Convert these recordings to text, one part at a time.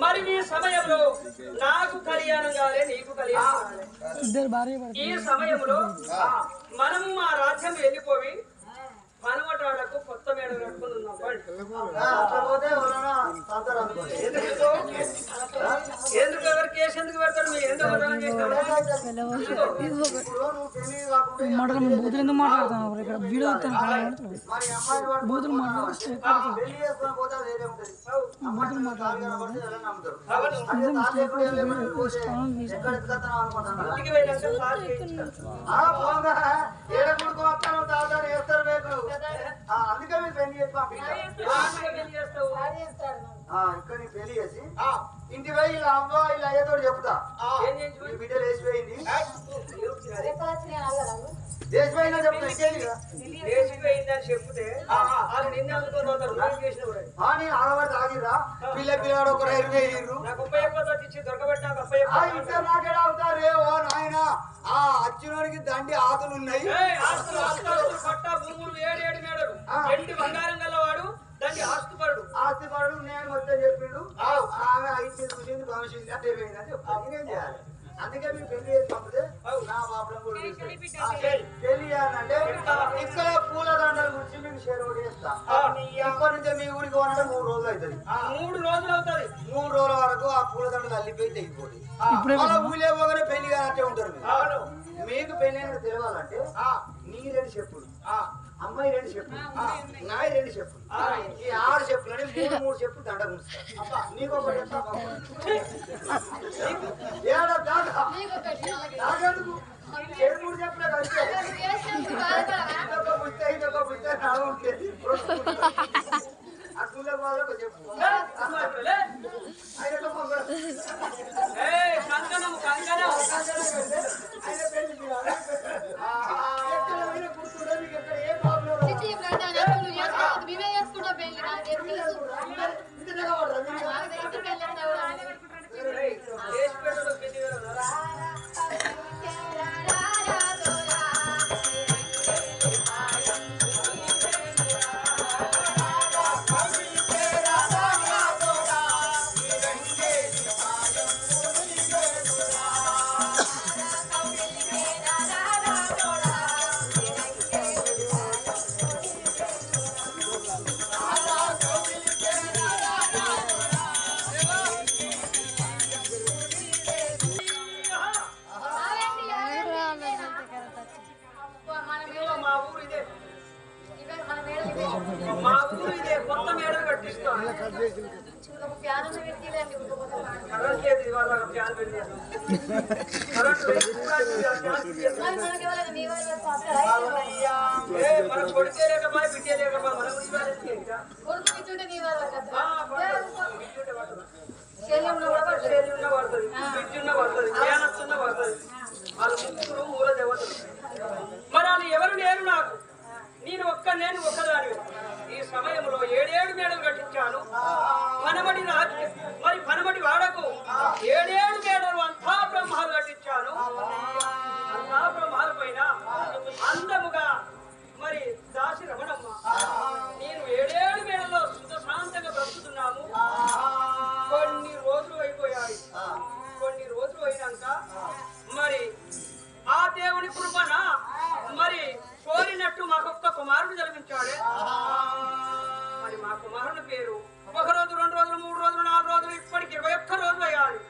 మరి ఈ సమయంలో నాకు కళ్యాణం కాలే, నీకు కళ్యాణం ఈ సమయంలో మనము మా రాజ్యం వెళ్ళిపోయి పనమటాడకు కొత్త మేడ కట్టుకుని ఎందుకు ఎవరు కేసు ఎందుకు పెడతాడు? మీరు ఎందుకు బూతులు మాట్లాడుతున్నాం ఇక్కడ వీడియో బూతులు మాట్లాడుతున్నాం అందుకే మీరు పెళ్లి చేసి ఇక్కడ నీ పెళ్లి చేసి ఇంటి పోయి ఇలా అవ్వ ఇలా అయ్యేతో చెప్తా బిడ్డ లేచిపోయింది లేచిపోయిందని చెప్తా లేచిపోయిందని చెప్తే నిన్న నేను ఆడవాడు తాగిరా పిల్ల పిల్లవాడు ఒక ఇంటర్ నాకేడా అవుతారే ఓ నాయన ఆ అచ్చినోడికి దండి ఆతులు ఉన్నాయి బంగారం గలవాడు దాన్ని ఆస్తిపరుడు నేను మొత్తం చెప్పిండు ఆమె అయితే చూసింది భవిష్యత్తు అంటే పోయిందని చెప్తాను నేనేం చేయాలి? అందుకే మీరు పెళ్లి చేసి పంపితే నా బాబులను కూడా పెళ్లి చేయాలంటే ఇక్కడ పూల దండల గురించి మీకు షేర్ కూడా చేస్తా. ఇప్పటి నుంచి మీ ఊరికి పోవాలంటే 3 రోజులు అవుతుంది. 3 రోజులు అవుతుంది. 3 రోజుల వరకు ఆ పూల దండలు అల్లిపోయి తెగిపోతుంది. మన ఊళ్ళో పోగానే పెళ్లి కానట్టే ఉంటారు. మీకు పెళ్లి అనేది తెలియాలంటే నీ 2 చెప్పులు, అమ్మాయి 2 చెప్పులు, నాయి 2 చెప్పులు, ఈ 6 చెప్పులు అని 3 చెప్పులు దండ గుంచుతారు. నీకు ఒకటి నాకెందుకు 7 చెప్పులే కలిసి అసలు బాధ చెప్పు మరి ఎవరు లేరు నాకు, నేను ఒక్కదాని. ఈ సమయంలో 7 మేడలు కట్టించాను. పనమటి మరి పనమటి వాడకు 7 మేడలు అంతా బ్రహ్మాలు కట్టించాను. అంతా బ్రహ్మాల పైన అందముగా మరి దాసి రమణమ్మ నేను 7 మేడల్లో సుఖశాంతంగా బ్రతుకుతున్నాము. కొన్ని రోజులు అయిపోయాయి. కొన్ని రోజులు అయినాక మరి ఆ దేవుని కృపణ మరి కోరినట్టు మాకొక్క కుమారుడు జన్మించాడే. మరి మా కుమారుని పేరు 1 రోజు, 2 రోజులు, 3 రోజులు, 4 రోజులు, ఇప్పటికి 21 రోజులు అయ్యాలి.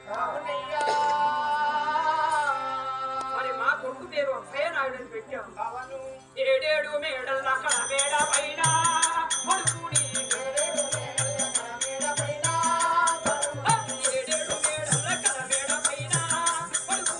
మరి మా కొడుకు పేరు అక్షయ నాయుడు అని పెట్టాము. 7 మేడల అక్కడ మేడ పైన కొడుకుని మేడ పైన కొడుకు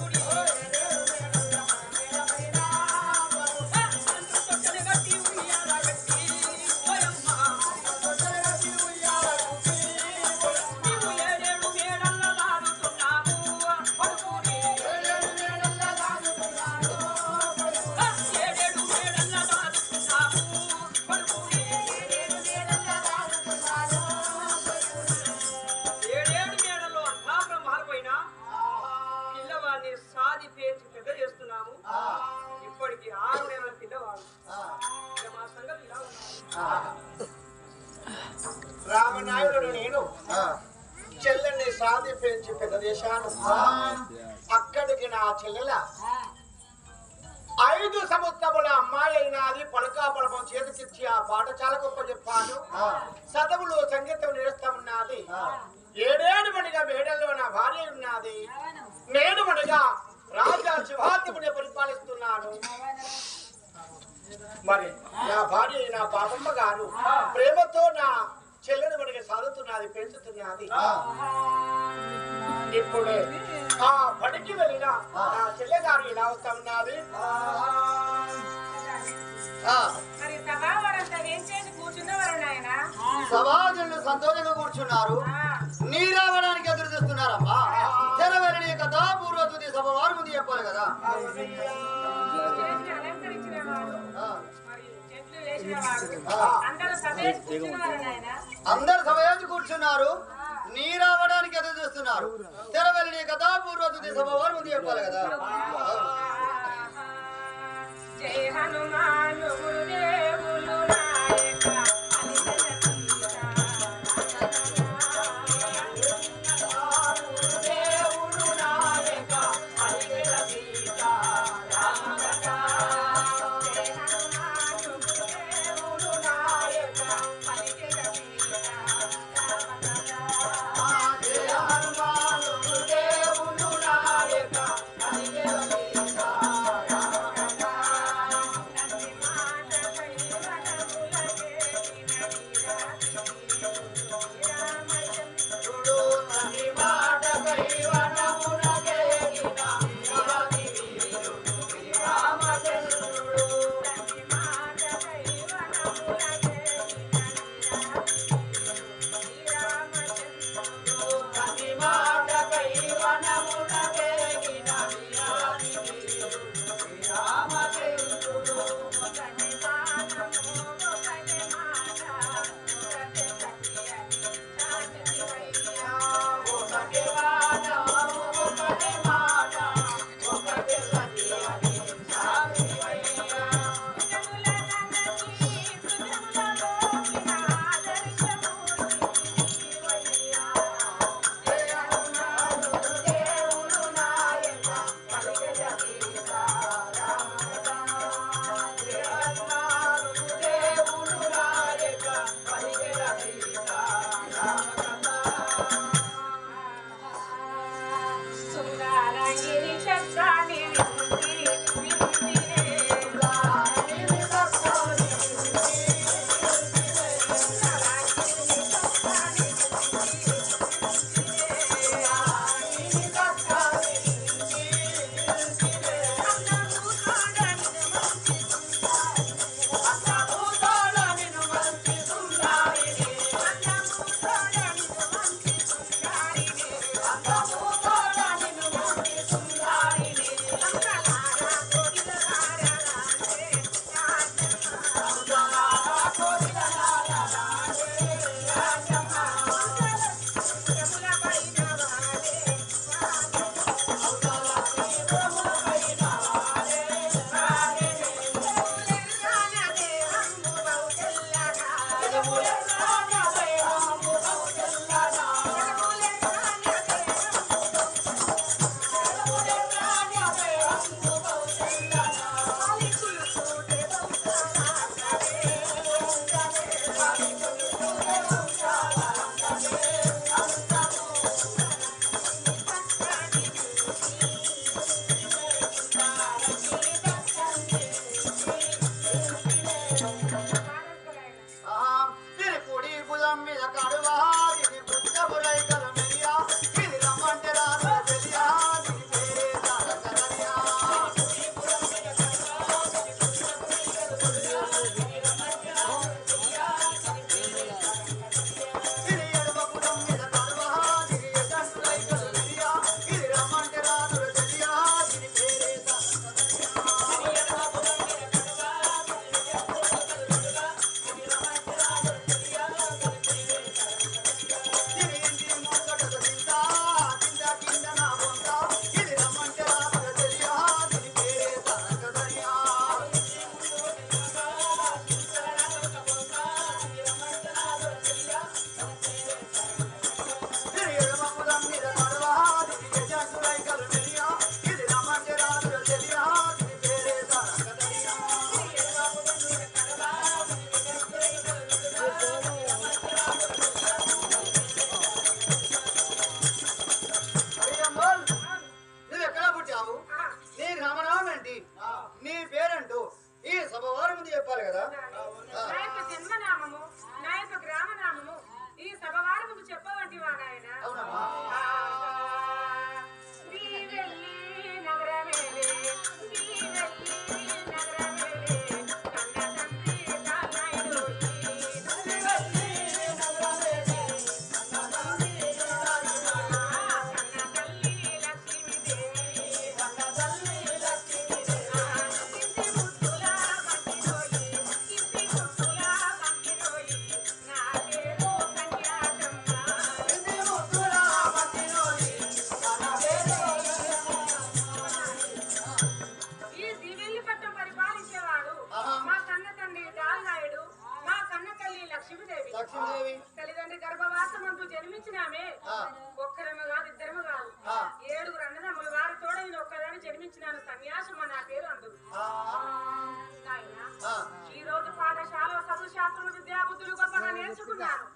చెల్లెని సాది పేర్చి పెద్ద చేస్తున్నాము. ఇప్పటికి 6 నెలల పిల్లవాడు. ఇక మా సంగతి ఇలా ఉన్నాడు. రామనాయుడు నేను చెల్లెని సాది పెంచి పెద్ద చేశాను. అక్కడికి నా చెల్లెల 5 సంవత్సరముల అమ్మాయి అయినది. పలకా పలపం చేతికిచ్చి ఆ పాఠశాల గొప్ప చెప్పాను. చదువులో సంగీతం నేర్స్తామున్నది. 7 మనిగా మేడల్లో నా భార్య ఉన్నది. నేను మనిగా రాజా శివాత్ముని పరిపాలిస్తున్నాను. మరి నా భార్య నా బాబమ్మ గారు ప్రేమతో నా చెల్లెని మనకి సాదుతున్నది, పెంచుతున్నది. ఇప్పుడు ఆ బడికి వెళ్ళిన నా చెల్లె గారు ఇలా వస్తా ఉన్నది. సమాజంలో సంతోషంగా కూర్చున్నారు. నీ రావడానికి ఎదురు చూస్తున్నారమ్మా. తెరవెరని కథ పూర్వతుది సభ వారు ముందు చెప్పాలి కదా. అందరు సమయానికి కూర్చున్నారు. నీ రావడానికి ఎదురు చూస్తున్నారు. తెరవెరని కథ పూర్వతుది సభ వారు ముందు చెప్పాలి కదా. జై హనుమాను గురుదేవులు నాయక నీ పేరంటూ ఈ సభ వారి ముందు చెప్పాలి కదా. నా యొక్క జన్మనామము, నా యొక్క గ్రామనామము ఈ సభవారి ముందు చెప్పవంటివా నాయన? అవునమ్మా. శ్రీవెల్లి నగరమేలే, శ్రీవెల్లి నగరమేలే, కన్న తండ్రి తానాయుడు కన్న తల్లి లక్ష్మీదేవి, కన్న తల్లి లక్ష్మీదేవి, ఇంటి ముద్దుల బంటిలోయి, ఇంటి ముద్దుల బంటిలోయి, నా పేరు కన్యాకమ్మ. ఈ దివెల్లి పట్టం పరిపాలించేవాడు మా కన్న తండ్రి దాల్నాయుడు, మా కన్న తల్లి లక్ష్మీదేవి. లక్ష్మీదేవి తల్లిదండ్రి గర్భవాసమందు జన్మించినామే. ఒక్కరము కాదు, ఇద్దరము కాదు, 7 అన్నదమ్ములు. వారి తోడ నేను ఒక్కదాన్ని జన్మించినాను. సన్యాసమ్మ నా పేరు అందు. నాయనా, ఈ రోజు పాఠశాల చదువు శాస్త్రము విద్యాబుద్ధులు గొప్పగా నేర్చుకున్నాను.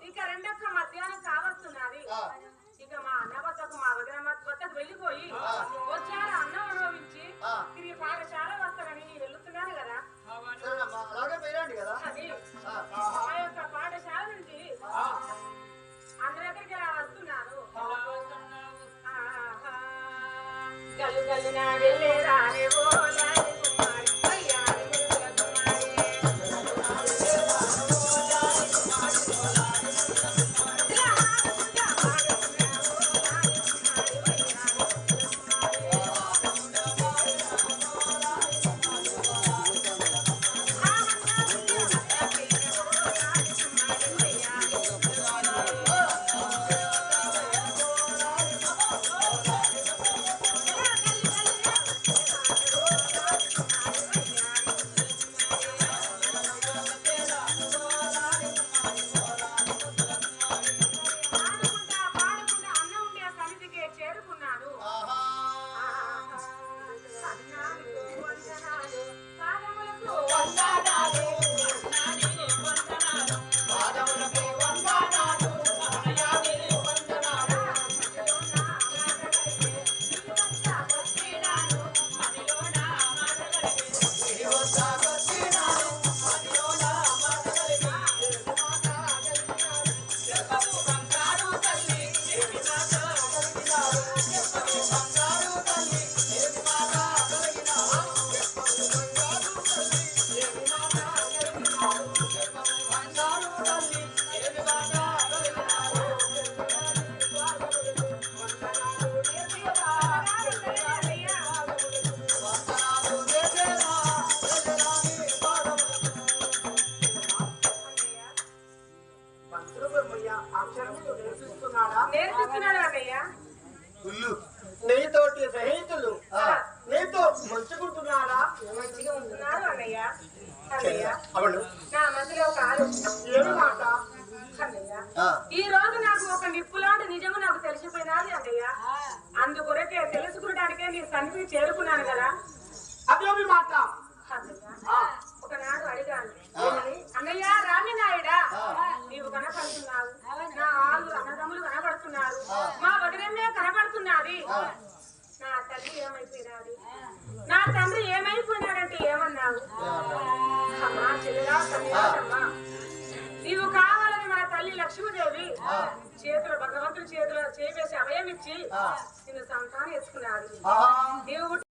ఇక రెండొక్క మధ్యాహ్నం కావస్తున్నది. ఇక మా అన్న వద్దకు, మా వదిన వద్దకు వెళ్ళిపోయి వచ్చారు అన్నం అనుభవించి తిరిగి పాఠశాల వస్తానని వెళ్తున్నాను కదా. సరేనమ్మా, అలాగే పేరండి కదా. అది ఆ యొక్క పాఠశాల నుంచి అన్న దగ్గరికి ఇలా వస్తున్నాను. గల్లు గల్లు నా వెళ్ళేదానే ఓ లాలి కుమారి, అయ్యారి ముద్దుల కుమారి. పాడుకుంటా అన్న ఉండే ఆ సన్నిధికి చేరుకున్నాను. అన్నానికు వందనాలు, పాదములకు వందనాలు, అన్నానికి వందనాలు, పాదములకు వందనాలు, అన్నయానికి వందనాలు. మదిలోన మాటగలిగే నీవొచ్చ వచ్చినాను, మదిలోన మాటగలిగే నీవొచ్చ వచ్చినాను, మదిలోన మాటగలిగే చెప్పకు బంగారు తల్లి ఏమి మాట కలిగినావు, చెప్పకు బంగారు తల్లి ఏమి మాట కలిగినావు, చెప్పకు బంగారు తల్లి ఏమి మాట కలిగినావు, చెప్పకు బంగారు తల్లి ఏమి మాట కలిగినావు. వందనాలు నేర్పియవా, వందనాలు నేర్పియవా, వెళ్ళరాని పాదములకు. పంతులు బ్రహ్మయ్య అక్షరములు నేర్పిస్తున్నాడా? నేర్పిస్తున్నాడు అన్నయ్య. నీతోటి స్నేహితులు నీతో మంచుకుంటున్నారా? మంచిగా ఉంటున్నారు అన్నయ్య. అన్నయ్య, అవును. నా మధ్యలో ఒక ఆలోచన. ఏమి మాట? అన్నయ్య, ఈ రోజు నాకు ఒక నిప్పులాంటి నిజము నాకు తెలిసిపోయినది అన్నయ్య. అందుకొరకే తెలుసుకోవడానికే నీ సన్నిధి చేరుకున్నాను కదా. అదేమి మాట? అన్నయ్య, ఒకనాడు అడిగాను, ఏమని? అన్నయ్య రామినాయుడా, నీవు కనపడుతున్నావు, నా 6 అన్నదమ్ములు కనపడుతున్నారు, మా వదినమ్మే కనపడుతున్నది, నా తల్లి ఏమైపోయినది, నా తండ్రి ఏమైపోయినాడంటే ఏమన్నావు? అమ్మా చెల్లెలా సన్యాసమ్మా, నీవు కావాలని మన తల్లి లక్ష్మీదేవి చేతులు భగవంతుడి చేతిలో చేవేసి అభయం ఇచ్చి నిన్ను సంతానం ఎత్తుకున్నది.